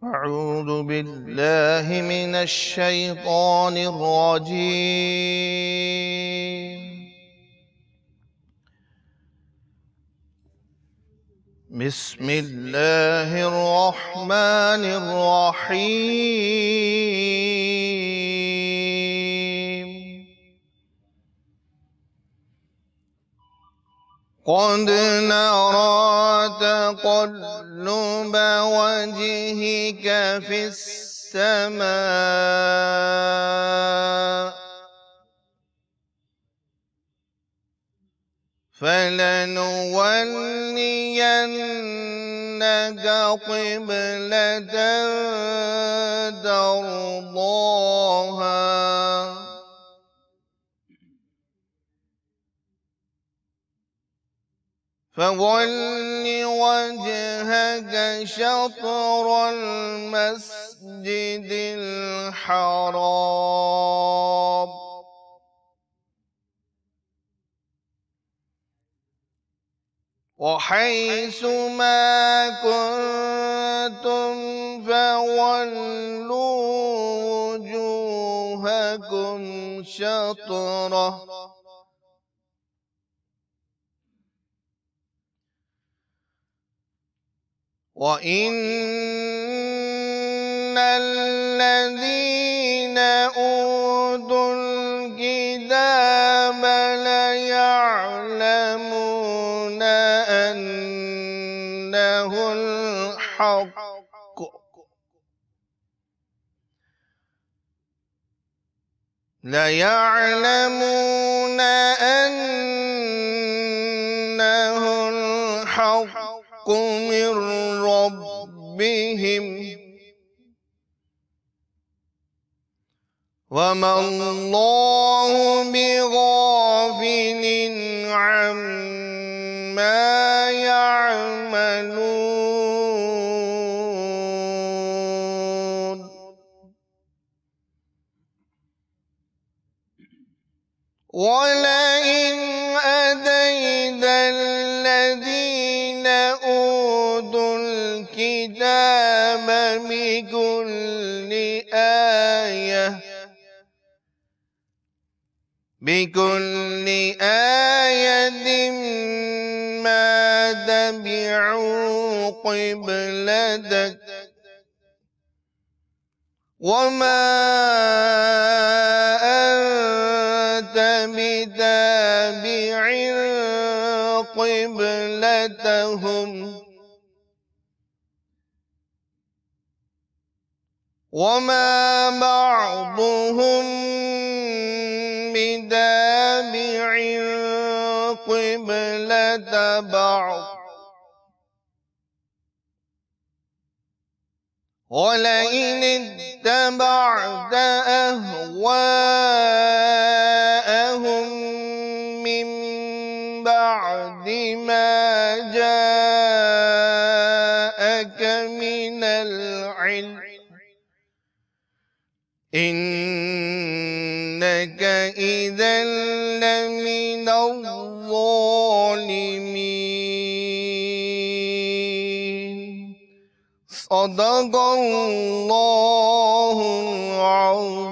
أعوذ بالله من الشيطان الرجيم. بسم الله الرحمن الرحيم. قد نرى تقلب وجهك في السماء فلنولينك قبلة ترضاها فول وجهك شطر المسجد الحرام وحيث ما كنتم فولوا وجوهكم شطره وإن الذين أوتوا الكتاب ليعلمون أنه الحق من ربهم وما الله بغافل عما يعملون ولئن أتيت الذين أوتوا الكتاب بكل آية ما تبعوا قبلتك وما أنت بتابع قبلتهم وما بعضهم بتابع قبلة بعض ولئن اتبعت أهواءهم من بعد ما جاءك من العلم إنك إذا لمن الظالمين. صدق الله العظيم.